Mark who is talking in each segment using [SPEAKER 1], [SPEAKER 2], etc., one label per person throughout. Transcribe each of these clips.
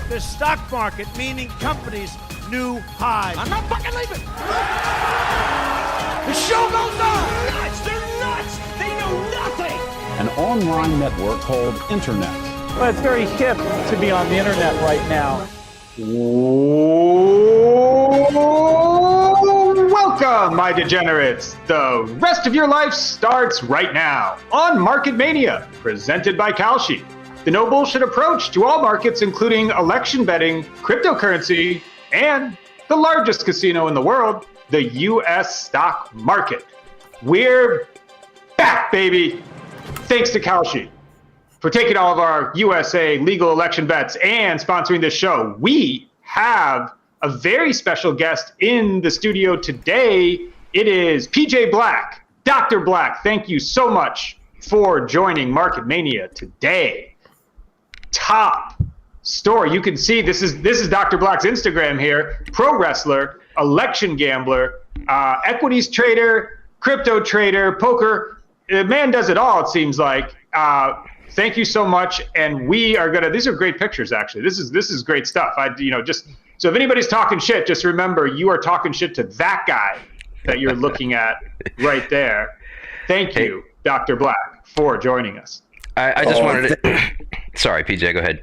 [SPEAKER 1] the stock market, meaning companies, new highs.
[SPEAKER 2] I'm not fucking leaving. The show goes on. Nuts! They're nuts! They know nothing!
[SPEAKER 3] An online network called Internet.
[SPEAKER 4] Well, it's very hip to be on the internet right now.
[SPEAKER 5] Welcome, my degenerates. The rest of your life starts right now on Market Mania, presented by Kalshi. The no bullshit approach to all markets, including election betting, cryptocurrency, and the largest casino in the world, the U.S. stock market. We're back, baby. Thanks to Kalshi for taking all of our USA legal election bets and sponsoring this show. We have a very special guest in the studio today. It is PJ Black. Dr. Black, thank you so much for joining Market Mania today. Top story. You can see this is Dr. Black's Instagram here. Pro wrestler, election gambler, equities trader, crypto trader, poker. The man does it all, it seems like. Thank you so much. And we are gonna. These are great pictures, actually. This is great stuff. So if anybody's talking shit, just remember you are talking shit to that guy that you're looking at right there. Thank you, Dr. Black, for joining us.
[SPEAKER 6] I just wanted to. Sorry, PJ, go ahead.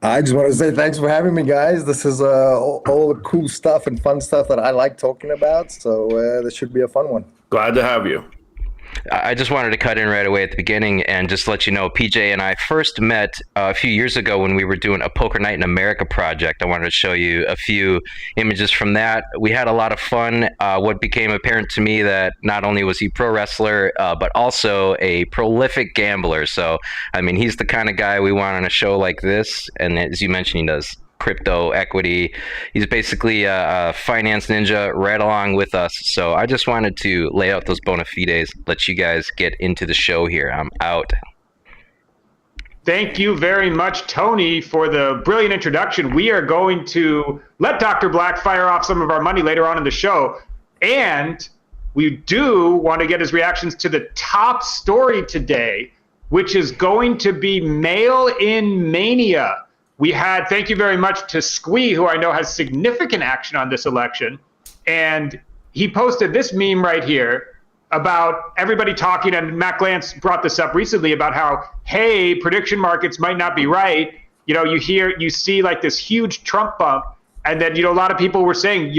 [SPEAKER 7] I just want to say thanks for having me, guys. This is all the cool stuff and fun stuff that I like talking about. So this should be a fun one.
[SPEAKER 8] Glad to have you.
[SPEAKER 6] I just wanted to cut in right away at the beginning and just let you know, PJ and I first met a few years ago when we were doing a Poker Night in America project. I wanted to show you a few images from that. We had a lot of fun. What became apparent to me that not only was he a pro wrestler, but also a prolific gambler. So, I mean, he's the kind of guy we want on a show like this. And as you mentioned, he does crypto, equity. He's basically a finance ninja right along with us. So I just wanted to lay out those bona fides, let you guys get into the show here. I'm out.
[SPEAKER 5] Thank you very much, Tony, for the brilliant introduction. We are going to let Dr. Black fire off some of our money later on in the show. And we do want to get his reactions to the top story today, which is going to be mail-in mania. Thank you very much to Squee, who I know has significant action on this election. And he posted this meme right here about everybody talking, and Matt Glantz brought this up recently about how, hey, prediction markets might not be right. You see like this huge Trump bump. And then, a lot of people were saying,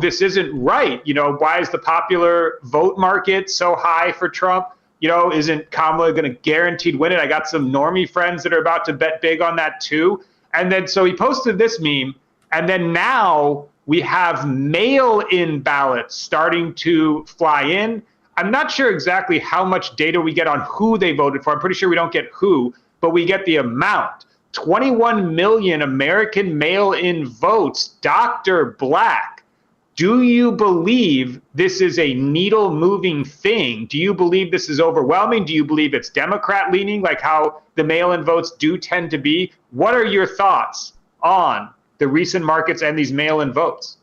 [SPEAKER 5] this isn't right. Why is the popular vote market so high for Trump? Isn't Kamala going to guaranteed win it? I got some normie friends that are about to bet big on that too. And then so he posted this meme, and then now we have mail-in ballots starting to fly in. I'm not sure exactly how much data we get on who they voted for. I'm pretty sure we don't get who, but we get the amount. 21 million American mail-in votes. Dr. Black, do you believe this is a needle-moving thing? Do you believe this is overwhelming? Do you believe it's Democrat-leaning, like how the mail-in votes do tend to be? What are your thoughts on the recent markets and these mail-in votes?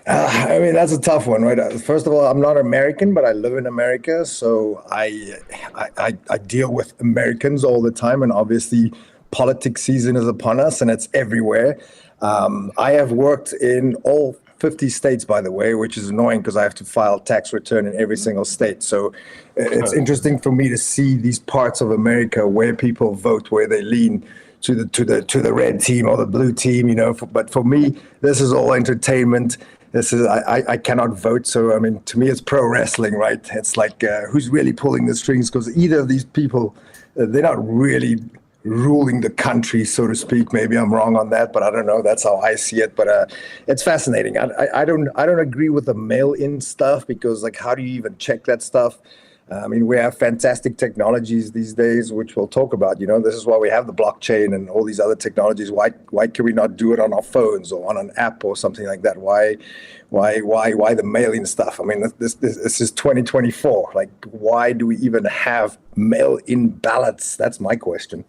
[SPEAKER 7] That's a tough one, right? First of all, I'm not American, but I live in America, so I deal with Americans all the time, and obviously politics season is upon us, and it's everywhere. I have worked in all 50 states, by the way, which is annoying because I have to file tax return in every single state. So it's interesting for me to see these parts of America where people vote, where they lean to the red team or the blue team, But for me, this is all entertainment. I cannot vote. So, to me, it's pro wrestling, right? It's like who's really pulling the strings, because either of these people, they're not really ruling the country, so to speak. Maybe I'm wrong on that, but I don't know. That's how I see it. But it's fascinating. I don't agree with the mail-in stuff, because how do you even check that stuff? We have fantastic technologies these days, which we'll talk about. This is why we have the blockchain and all these other technologies. Why can we not do it on our phones or on an app or something like that? Why the mail-in stuff? This is 2024. Why do we even have mail-in ballots? That's my question.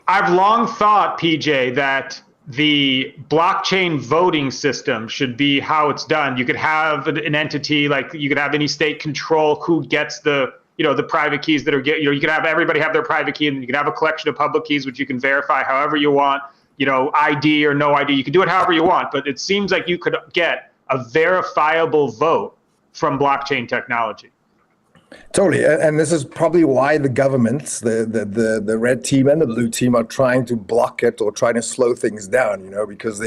[SPEAKER 5] I've long thought, PJ, that the blockchain voting system should be how it's done. You could have an entity, like you could have any state control who gets the private keys that are you could have everybody have their private key, and you can have a collection of public keys, which you can verify however you want. ID or no ID. You can do it however you want, but it seems like you could get a verifiable vote from blockchain technology.
[SPEAKER 7] Totally, and this is probably why the governments, the red team and the blue team, are trying to block it or trying to slow things down. Because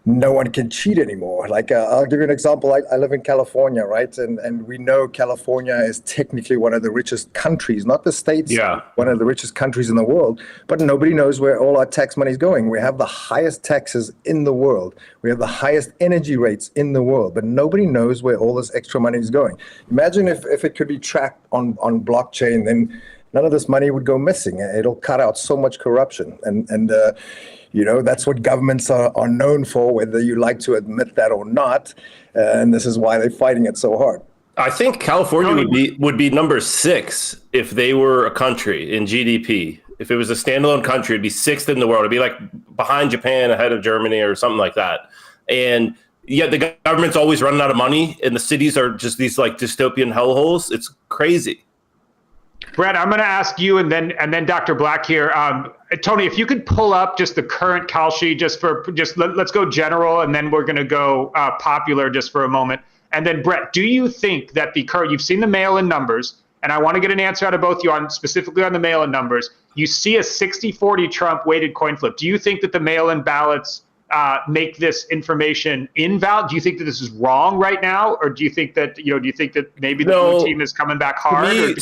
[SPEAKER 7] no one can cheat anymore. Like I'll give you an example. I live in California, right? And we know California is technically one of the richest countries, not the states, one of the richest countries in the world, but nobody knows where all our tax money is going. We have the highest taxes in the world. We have the highest energy rates in the world, but nobody knows where all this extra money is going. Imagine if it could be tracked on blockchain, then none of this money would go missing. It'll cut out so much corruption. And that's what governments are known for, whether you like to admit that or not. And this is why they're fighting it so hard.
[SPEAKER 8] I think California would be number 6 if they were a country in GDP. If it was a standalone country, it'd be 6th in the world. It'd be like behind Japan, ahead of Germany, or something like that. And yet the government's always running out of money, and the cities are just these like dystopian hellholes. It's crazy.
[SPEAKER 5] Brett, I'm going to ask you, and then Dr. Black here. Tony, if you could pull up just the current Kalshi, let's go general, and then we're going to go popular just for a moment. And then Brett, do you think that you've seen the mail-in numbers, and I want to get an answer out of both you specifically on the mail-in numbers. You see a 60-40 Trump weighted coin flip. Do you think that the mail-in ballots make this information invalid? Do you think that this is wrong right now, or do you think that maybe the blue team is coming back hard?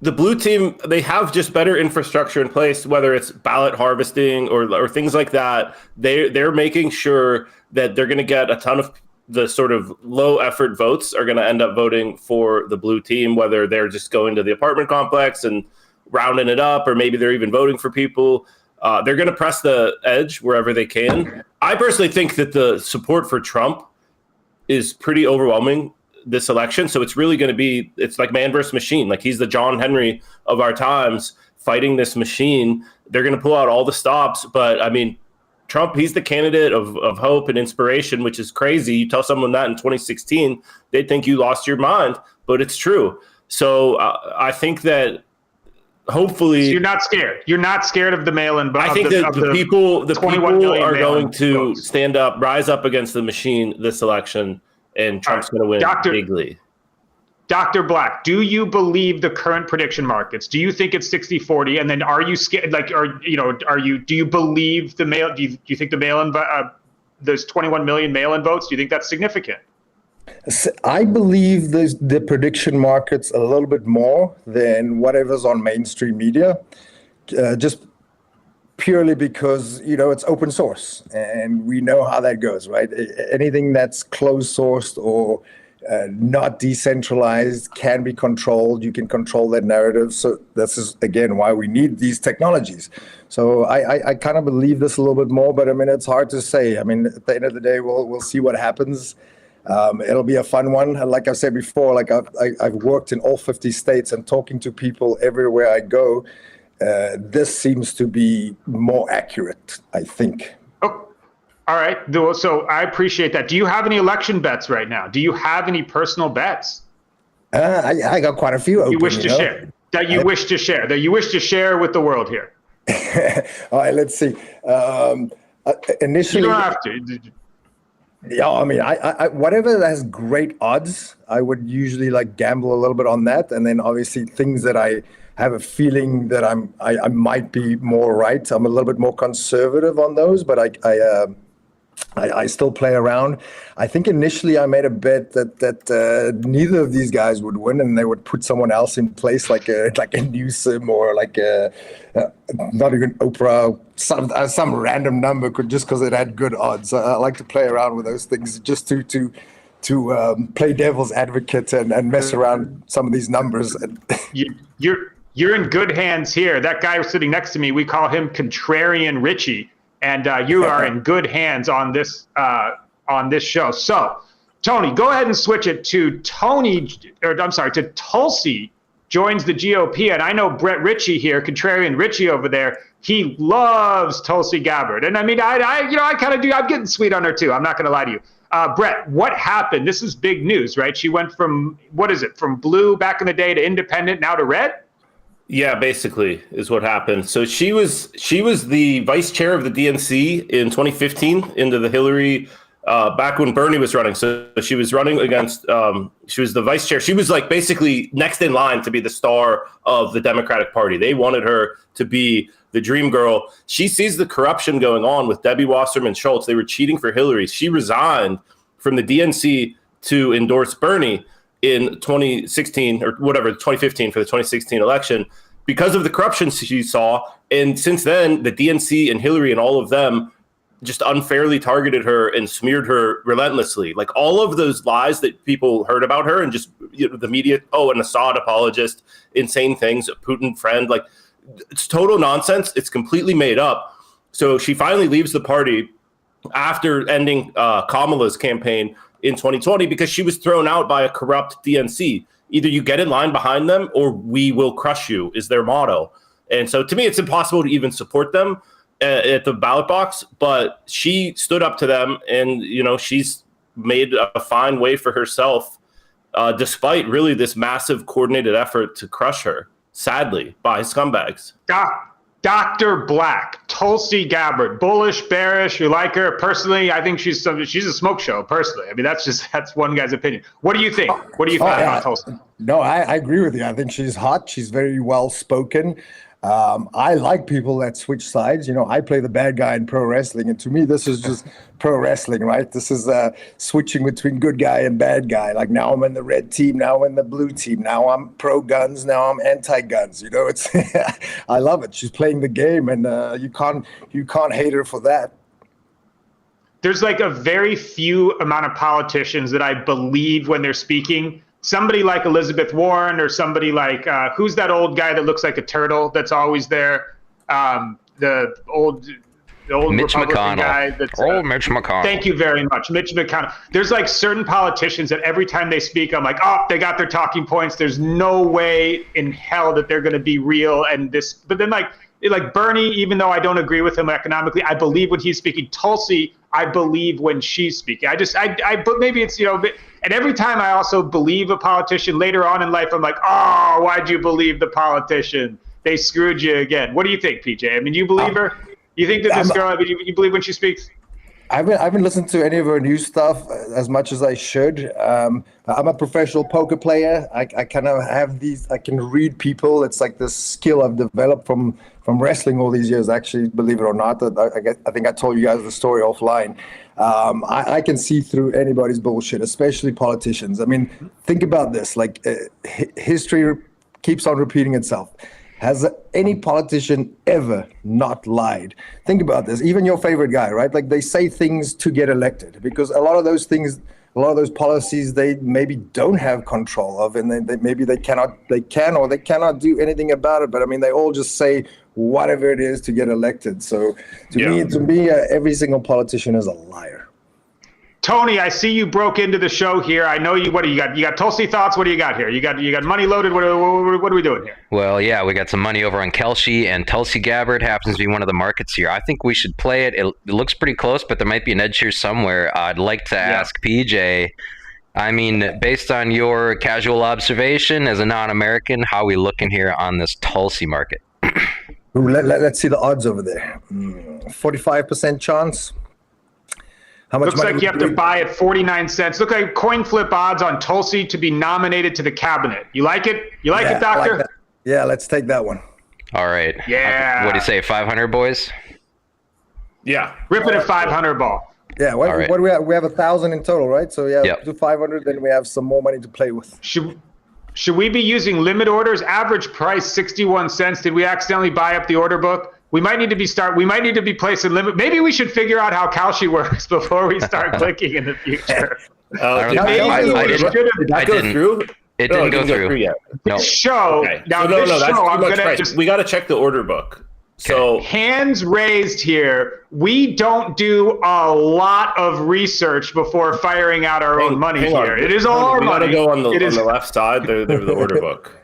[SPEAKER 8] The blue team, they have just better infrastructure in place, whether it's ballot harvesting or things like that. They're making sure that they're going to get a ton of the sort of low effort votes are going to end up voting for the blue team, whether they're just going to the apartment complex and rounding it up, or maybe they're even voting for people. They're going to press the edge wherever they can. I personally think that the support for Trump is pretty overwhelming this election. So it's really going to be, it's like man versus machine. Like he's the John Henry of our times fighting this machine. They're going to pull out all the stops. But I mean, Trump, he's the candidate of hope and inspiration, which is crazy. You tell someone that in 2016, they'd think you lost your mind, but it's true. So I think that hopefully,
[SPEAKER 5] so you're not scared. You're not scared of the mail-in.
[SPEAKER 8] I think that the people are going to stand up, rise up against the machine this election, and Trump's going to win bigly.
[SPEAKER 5] Dr. Black, do you believe the current prediction markets? Do you think it's 60-40? And then are you scared? Do you believe the mail? Do you think the mail-in, there's 21 million mail-in votes? Do you think that's significant?
[SPEAKER 7] I believe the prediction markets a little bit more than whatever's on mainstream media, just purely because, it's open source and we know how that goes, right? Anything that's closed sourced or not decentralized can be controlled. You can control that narrative. So this is, again, why we need these technologies. So I kind of believe this a little bit more, but I mean, it's hard to say. I mean, at the end of the day, we'll see what happens. It'll be a fun one. And like I said before, like I've worked in all 50 states and talking to people everywhere I go. This seems to be more accurate, I think.
[SPEAKER 5] Oh, all right. So I appreciate that. Do you have any election bets right now? Do you have any personal bets?
[SPEAKER 7] I got quite a few open.
[SPEAKER 5] You wish to share with the world here.
[SPEAKER 7] All right, let's see. Initially,
[SPEAKER 5] you don't have to.
[SPEAKER 7] Yeah, I mean, I whatever has great odds, I would usually like gamble a little bit on that, and then obviously things that I have a feeling that I might be more right. I'm a little bit more conservative on those, but I still play around. I think initially I made a bet that neither of these guys would win, and they would put someone else in place, like a Newsom or like not even Oprah, some random number, just because it had good odds. I like to play around with those things just to play devil's advocate and mess around some of these numbers.
[SPEAKER 5] You're in good hands here. That guy sitting next to me, we call him Contrarian Richie. And you are in good hands on this show. So, Tony, go ahead and switch it to Tulsi joins the GOP. And I know Brett Ritchie here, Contrarian Richie over there, he loves Tulsi Gabbard. And I mean, I kind of do. I'm getting sweet on her too. I'm not going to lie to you. Brett, what happened? This is big news, right? She went from, from blue back in the day to independent, now to red?
[SPEAKER 8] Yeah, basically is what happened. So she was the vice chair of the DNC in 2015 into the Hillary back when Bernie was running. So she was running against she was the vice chair. She was like basically next in line to be the star of the Democratic Party. They wanted her to be the dream girl. She sees the corruption going on with Debbie Wasserman Schultz. They were cheating for Hillary. She resigned from the DNC to endorse Bernie in 2016 or whatever, 2015 for the 2016 election because of the corruption she saw. And since then, the DNC and Hillary and all of them just unfairly targeted her and smeared her relentlessly. Like all of those lies that people heard about her and just the media, an Assad apologist, insane things, a Putin friend, like it's total nonsense. It's completely made up. So she finally leaves the party after ending Kamala's campaign in 2020 because she was thrown out by a corrupt DNC. Either you get in line behind them or we will crush you is their motto. And so to me, it's impossible to even support them at the ballot box, but she stood up to them and, she's made a fine way for herself despite really this massive coordinated effort to crush her, sadly, by scumbags.
[SPEAKER 5] Dr. Black, Tulsi Gabbard, bullish, bearish, you like her? Personally, I think she's a smoke show, personally. I mean, that's one guy's opinion. What do you think? What do you think about Tulsi?
[SPEAKER 7] No, I agree with you. I think she's hot. She's very well spoken. I like people that switch sides. I play the bad guy in pro wrestling, and to me, this is just pro wrestling, right? This is switching between good guy and bad guy. Like now I'm in the red team, now I'm in the blue team, now I'm pro guns, now I'm anti guns. It's I love it. She's playing the game, and you can't hate her for that.
[SPEAKER 5] There's like a very few amount of politicians that I believe when they're speaking. Somebody like Elizabeth Warren or somebody like, who's that old guy that looks like a turtle that's always there? The old
[SPEAKER 6] Mitch
[SPEAKER 5] Republican
[SPEAKER 6] McConnell.
[SPEAKER 5] guy. That's,
[SPEAKER 6] Mitch McConnell.
[SPEAKER 5] Thank you very much. Mitch McConnell. There's like certain politicians that every time they speak, I'm like, they got their talking points. There's no way in hell that they're going to be real. But then like Bernie, even though I don't agree with him economically, I believe when he's speaking. Tulsi, I believe when she's speaking. But maybe it's, and every time I also believe a politician later on in life, I'm like, why'd you believe the politician? They screwed you again. What do you think, PJ? I mean, you believe her? You think that this girl, you believe when she speaks?
[SPEAKER 7] I haven't listened to any of her new stuff as much as I should. I'm a professional poker player. I kind of have these, I can read people. It's like this skill I've developed from wrestling all these years, actually, believe it or not. I think I told you guys the story offline. I can see through anybody's bullshit, especially politicians. I mean, think about this. Like history keeps on repeating itself. Has any politician ever not lied? Think about this. Even your favorite guy, right? Like they say things to get elected because a lot of those things, a lot of those policies, they maybe don't have control of, and they cannot do anything about it. But I mean, they all just say whatever it is to get elected. So to me, every single politician is a liar.
[SPEAKER 5] Tony, I see you broke into the show here. I know you. What do you got? You got Tulsi thoughts. What do you got here? You got money loaded. What are we doing here?
[SPEAKER 6] Well, yeah, we got some money over on Kalshi, and Tulsi Gabbard happens to be one of the markets here. I think we should play it. It looks pretty close, but there might be an edge here somewhere. I'd like to ask PJ. I mean, based on your casual observation as a non-American, how are we looking here on this Tulsi market?
[SPEAKER 7] Let's see the odds over there. 45% chance. How much
[SPEAKER 5] Looks like you have to buy at 49 cents. Look like coin flip odds on Tulsi to be nominated to the cabinet. You like it? You like it, Doctor?
[SPEAKER 7] Like yeah, let's take that one.
[SPEAKER 6] All right.
[SPEAKER 5] Yeah.
[SPEAKER 6] What do you say, 500, boys?
[SPEAKER 8] Yeah.
[SPEAKER 5] Rip it at 500 ball.
[SPEAKER 7] Yeah. What do we have? We have 1,000 in total, right? So do 500, then we have some more money to play with.
[SPEAKER 5] Should we be using limit orders? Average price 61 cents. Did we accidentally buy up the order book? We might need to be placing limit. Maybe we should figure out how Kalshi works before we start clicking in the future.
[SPEAKER 6] Did that go through? It didn't go through
[SPEAKER 8] yet.
[SPEAKER 5] This show.
[SPEAKER 8] Okay.
[SPEAKER 5] Now
[SPEAKER 8] so
[SPEAKER 5] this show, I'm gonna
[SPEAKER 8] just. We got to check the order book. So
[SPEAKER 5] hands raised here. We don't do a lot of research before firing out our own money here. It is all our money.
[SPEAKER 8] We got to go on the left side. They're the order book.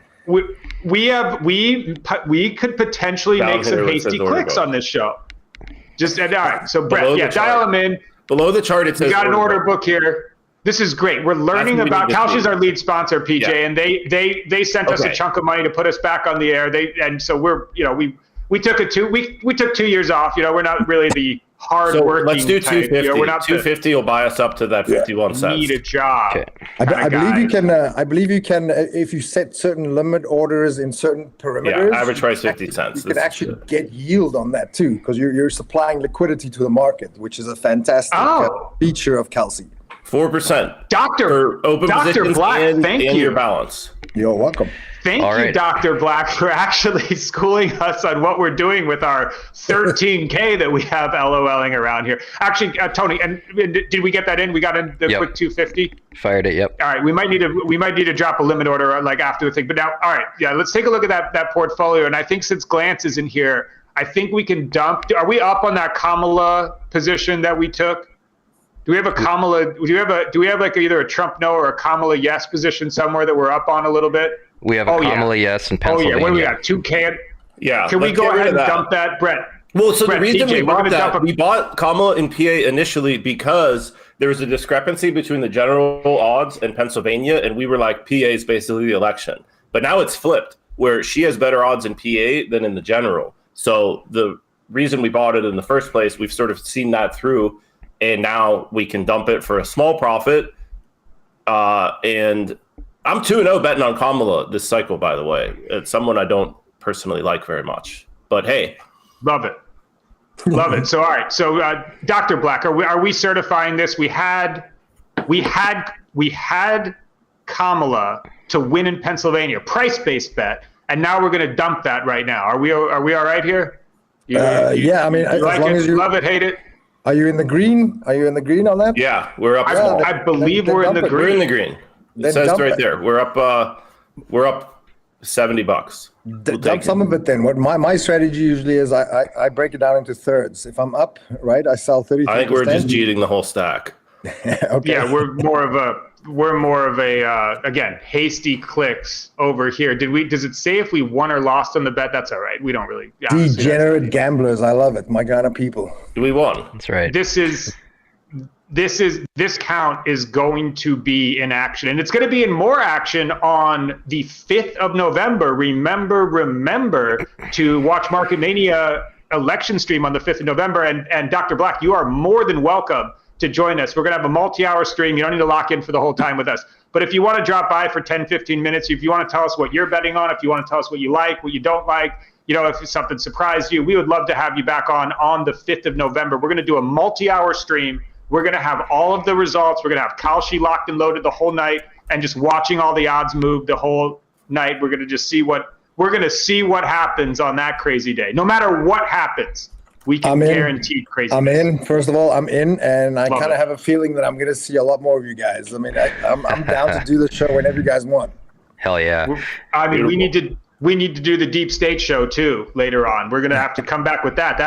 [SPEAKER 5] We could potentially make some hasty clicks on this show. Just all right. So Brett, dial them in.
[SPEAKER 8] Below the chart, it says
[SPEAKER 5] we got an order book here. This is great. We're learning about Kalshi's our lead sponsor, PJ, and they sent us a chunk of money to put us back on the air. So we're we took we took 2 years off. We're not really the hard working.
[SPEAKER 8] Let's do
[SPEAKER 5] type.
[SPEAKER 8] 250. We're not 250 will buy us up to that 51 cents.
[SPEAKER 5] Need a job.
[SPEAKER 6] Okay.
[SPEAKER 7] I believe you can. I believe you can if you set certain limit orders in certain perimeters.
[SPEAKER 8] Yeah, average price 50 cents.
[SPEAKER 7] You can actually get yield on that too, because you're supplying liquidity to the market, which is a fantastic feature of Kalshi.
[SPEAKER 8] 4%.
[SPEAKER 5] Dr. Black, thank you.
[SPEAKER 8] Your balance.
[SPEAKER 7] You're welcome.
[SPEAKER 5] Thank you, Dr. Black, for actually schooling us on what we're doing with our 13K that we have LOLing around here. Actually, Tony, and did we get that in? We got in the quick 250?
[SPEAKER 6] Fired it, yep.
[SPEAKER 5] All right, we might need to drop a limit order like after the thing. But now, all right, let's take a look at that portfolio. And I think since Glance is in here, I think we can dump. Are we up on that Kamala position that we took? Do we have a Kamala? Do we have like either a Trump no or a Kamala yes position somewhere that we're up on a little bit?
[SPEAKER 6] We have a Kamala yes in Pennsylvania.
[SPEAKER 5] Oh yeah, what do we got? 2K.
[SPEAKER 8] Yeah.
[SPEAKER 5] Can we go ahead and dump that, Brett?
[SPEAKER 8] Well, so
[SPEAKER 5] Brett,
[SPEAKER 8] the reason
[SPEAKER 5] PJ,
[SPEAKER 8] we bought Kamala in PA initially because there was a discrepancy between the general odds in Pennsylvania, and we were like, PA is basically the election. But now it's flipped, where she has better odds in PA than in the general. So the reason we bought it in the first place, we've sort of seen that through, and now we can dump it for a small profit. And I'm 2-0 betting on Kamala this cycle, by the way. It's someone I don't personally like very much. But hey.
[SPEAKER 5] Love it. Love it. So, all right. So, Dr. Black, are we certifying this? We had Kamala to win in Pennsylvania, price-based bet, and now we're going to dump that right now. Are we all right here?
[SPEAKER 7] Yeah, I mean, as
[SPEAKER 5] like
[SPEAKER 7] long
[SPEAKER 5] it,
[SPEAKER 7] as you
[SPEAKER 5] love it, hate it.
[SPEAKER 7] Are you in the green? Are you in the green on that?
[SPEAKER 8] Yeah, we're up.
[SPEAKER 5] I believe we're in the green.
[SPEAKER 8] We're in the green. It says right there. We're up $70.
[SPEAKER 7] Dump some of it then. What my strategy usually is, I break it down into thirds. If I'm up, right, I sell 30.
[SPEAKER 8] I think we're just cheating the whole stack.
[SPEAKER 7] Okay.
[SPEAKER 5] Yeah, we're more of a again, hasty clicks over here. Does it say if we won or lost on the bet? That's all right. We don't really.
[SPEAKER 7] Degenerate gamblers. I love it. My kind of people.
[SPEAKER 8] We won.
[SPEAKER 6] That's right.
[SPEAKER 5] This count is going to be in action, and it's going to be in more action on the 5th of November. Remember to watch Market Mania election stream on the 5th of November. And Dr. Black, you are more than welcome to join us. We're going to have a multi-hour stream. You don't need to lock in for the whole time with us. But if you want to drop by for 10, 15 minutes, if you want to tell us what you're betting on, if you want to tell us what you like, what you don't like, if something surprised you, we would love to have you back on the 5th of November. We're going to do a multi-hour stream. We're going to have all of the results. We're going to have Kalshi locked and loaded the whole night and just watching all the odds move the whole night. We're going to just see what happens on that crazy day. No matter what happens, we can guarantee crazy.
[SPEAKER 7] I'm in. First of all, I'm in, and I kind of have a feeling that I'm going to see a lot more of you guys. I mean, I'm down to do the show whenever you guys want.
[SPEAKER 6] Hell yeah.
[SPEAKER 5] I mean, we need to do the Deep State show too later on. We're going to have to come back with that.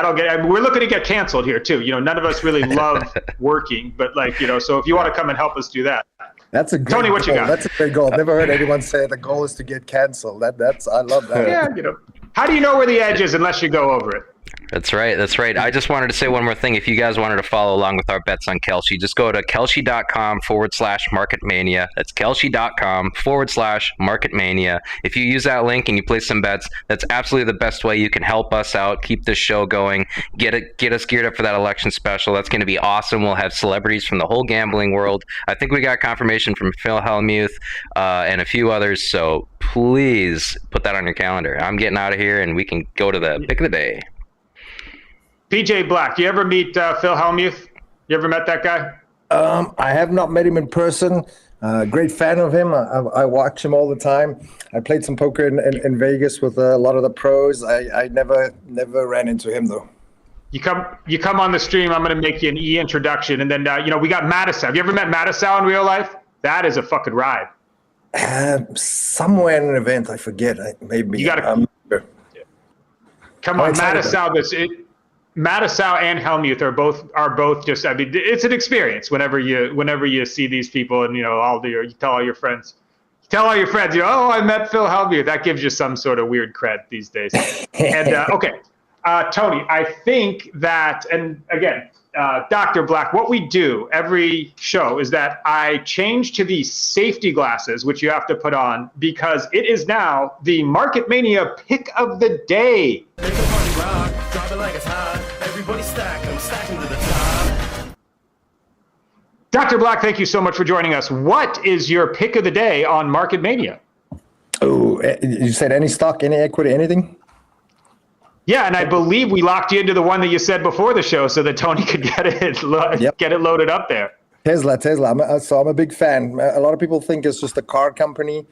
[SPEAKER 5] We're looking to get canceled here too. None of us really love working, but so if you want to come and help us do that.
[SPEAKER 7] That's a great
[SPEAKER 5] Tony, what
[SPEAKER 7] goal.
[SPEAKER 5] you got?
[SPEAKER 7] That's a great goal. I've never heard anyone say the goal is to get canceled. I love that.
[SPEAKER 5] Yeah, how do you know where the edge is unless you go over it?
[SPEAKER 6] That's right. I just wanted to say one more thing. If you guys wanted to follow along with our bets on Kalshi, just go to Kalshi.com/Market Mania. That's Kalshi.com/Market Mania. If you use that link and you place some bets, that's absolutely the best way you can help us out, keep this show going, get us geared up for that election special. That's going to be awesome. We'll have celebrities from the whole gambling world. I think we got confirmation from Phil Hellmuth and a few others. So please put that on your calendar. I'm getting out of here and we can go to the pick of the day.
[SPEAKER 5] PJ Black, you ever meet Phil Hellmuth? You ever met that guy?
[SPEAKER 7] I have not met him in person. Great fan of him. I watch him all the time. I played some poker in Vegas with a lot of the pros. I never ran into him though.
[SPEAKER 5] You come on the stream. I'm going to make you an introduction, and then we got Mattisau. Have you ever met Mattisau in real life? That is a fucking ride.
[SPEAKER 7] Somewhere in an event, I forget. Maybe
[SPEAKER 5] you got to come on, Mattisau. Mattisau and Hellmuth are both just. I mean, it's an experience whenever you see these people, and you tell all your friends. Oh, I met Phil Hellmuth. That gives you some sort of weird cred these days. And okay, Tony, I think that, and again, Dr. Black, what we do every show is that I change to the safety glasses, which you have to put on, because it is now the Market Mania pick of the day.
[SPEAKER 2] Make the party rock, drop it like it's hot. Everybody stack, I'm stacking to the top.
[SPEAKER 5] Dr. Black, thank you so much for joining us. What is your pick of the day on Market Mania?
[SPEAKER 7] Oh, you said any stock, any equity, anything?
[SPEAKER 5] Yeah, and I believe we locked you into the one that you said before the show so that Tony could get it loaded up there.
[SPEAKER 7] Tesla. I'm a big fan. A lot of people think it's just a car company.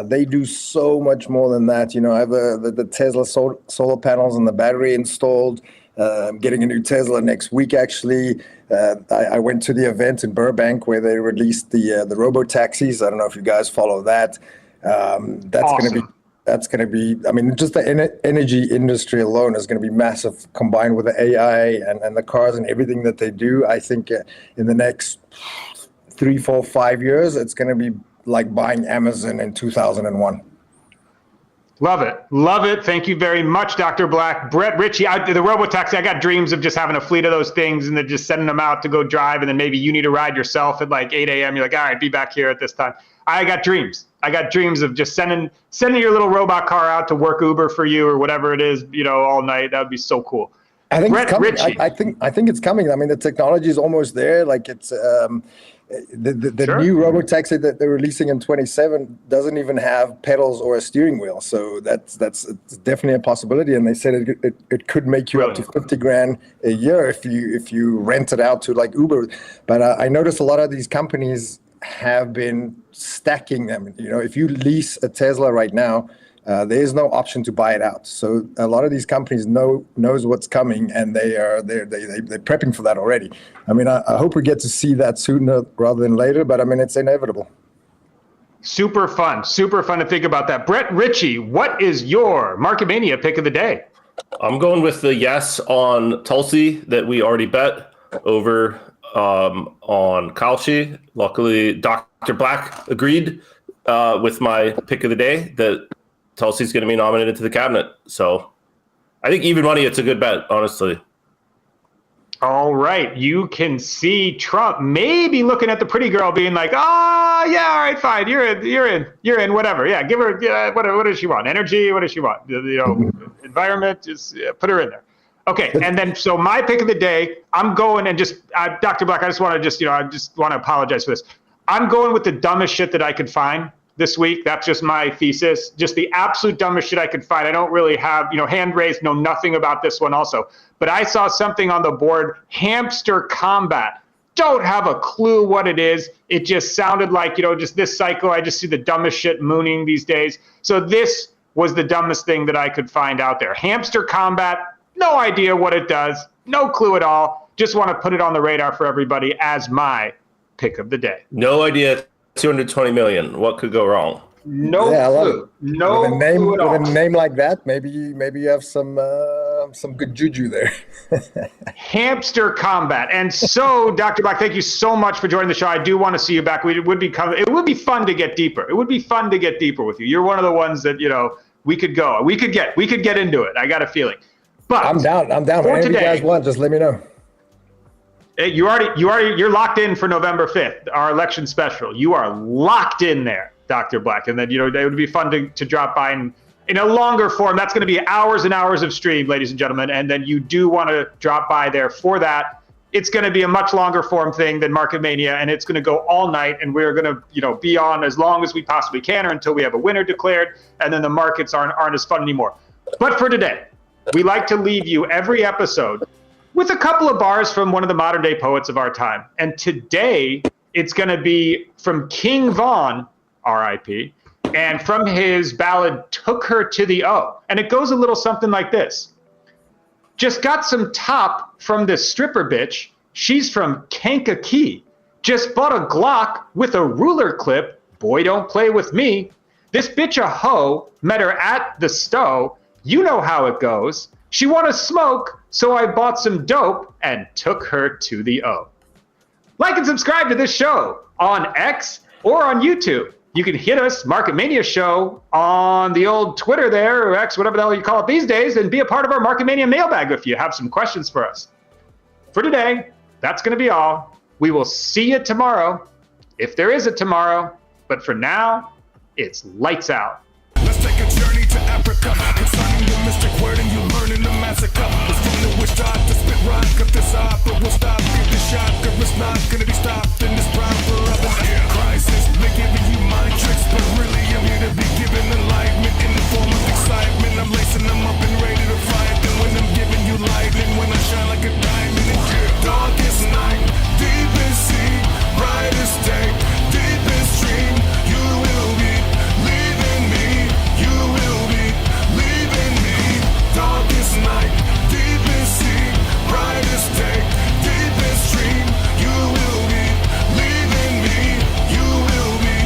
[SPEAKER 7] They do so much more than that. You know, I have the Tesla solar panels and the battery installed. I'm getting a new Tesla next week, actually. I went to the event in Burbank where they released the robo-taxis. I don't know if you guys follow that. That's
[SPEAKER 5] awesome.
[SPEAKER 7] going to be, I mean, just the energy industry alone is going to be massive, combined with the AI and the cars and everything that they do. I think in the next 3, 4, 5 years, it's going to be like buying Amazon in 2001.
[SPEAKER 5] Love it. Love it. Thank you very much, Dr. Black. Brett Ritchie, the robotaxi, I got dreams of just having a fleet of those things and then just sending them out to go drive. And then maybe you need to ride yourself at like 8 a.m. You're like, all right, be back here at this time. I got dreams. I got dreams of just sending your little robot car out to work Uber for you or whatever it is, you know, all night. That would be so cool.
[SPEAKER 7] I think
[SPEAKER 5] Brett
[SPEAKER 7] it's coming.
[SPEAKER 5] Ritchie.
[SPEAKER 7] I think it's coming. I mean, the technology is almost there. Like it's the
[SPEAKER 5] Sure.
[SPEAKER 7] new robotaxi that they're releasing in 27 doesn't even have pedals or a steering wheel. So that's definitely a possibility. And they said it could make you up to 50 grand a year if you rent it out to like Uber. But I noticed a lot of these companies have been stacking them. You know, if you lease a Tesla right now, there is no option to buy it out. So a lot of these companies knows what's coming, and they're prepping for that already. I mean, I hope we get to see that sooner rather than later, but I mean, it's inevitable.
[SPEAKER 5] Super fun to think about that. Brett Ritchie, what is your Market Mania pick of the day?
[SPEAKER 8] I'm going with the yes on Tulsi that we already bet over on Kalshi. Luckily, Dr. Black agreed with my pick of the day that Tulsi's going to be nominated to the cabinet. So I think even money, it's a good bet, honestly.
[SPEAKER 5] All right. You can see Trump maybe looking at the pretty girl being like, oh, yeah, all right, fine. You're in, whatever. Yeah, give her, what does she want? Energy? What does she want? You know, environment? Just put her in there. Okay, and then so my pick of the day, I'm going and just, Dr. Black, I just want to apologize for this. I'm going with the dumbest shit that I could find this week. That's just my thesis. Just the absolute dumbest shit I could find. I don't really have, hand raised, know nothing about this one also. But I saw something on the board, hamster combat. Don't have a clue what it is. It just sounded like, just this cycle. I just see the dumbest shit mooning these days. So this was the dumbest thing that I could find out there. Hamster combat, no idea what it does. No clue at all. Just want to put it on the radar for everybody as my pick of the day.
[SPEAKER 8] No idea. 220 million. What could go wrong?
[SPEAKER 5] No clue. No clue at all.
[SPEAKER 7] With a name like that, maybe you have some good juju there.
[SPEAKER 5] Hamster combat. And so, Dr. Black, thank you so much for joining the show. I do want to see you back. It would be fun to get deeper. It would be fun to get deeper with you. You're one of the ones that we could go. We could get into it. I got a feeling. But
[SPEAKER 7] I'm down. Whatever you guys want, just let me know.
[SPEAKER 5] You're locked in for November 5th, our election special. You are locked in there, Dr. Black. And then, it would be fun to drop by in a longer form. That's going to be hours and hours of stream, ladies and gentlemen. And then you do want to drop by there for that. It's going to be a much longer form thing than Market Mania, and it's going to go all night. And we're going to, be on as long as we possibly can, or until we have a winner declared. And then the markets aren't as fun anymore. But for today, we like to leave you every episode with a couple of bars from one of the modern day poets of our time. And today, it's going to be from King Von, R.I.P., and from his ballad, Took Her to the O. And it goes a little something like this. Just got some top from this stripper bitch. She's from Kankakee. Just bought a Glock with a ruler clip. Boy, don't play with me. This bitch a hoe. Met her at the Stowe. You know how it goes. She wanna smoke, so I bought some dope and took her to the O. Like and subscribe to this show on X or on YouTube. You can hit us, Market Mania Show, on the old Twitter there, or X, whatever the hell you call it these days, and be a part of our Market Mania mailbag if you have some questions for us. for today, that's going to be all. We will see you tomorrow, if there is a tomorrow. But for now, it's lights out.
[SPEAKER 9] Let's take a journey to Africa, concerning the mystic word and you learning the massacre. It's from the witch doctor to spit rock up this opera. We'll stop, get the shot, cause it's not gonna be stopped in this proper of Christ.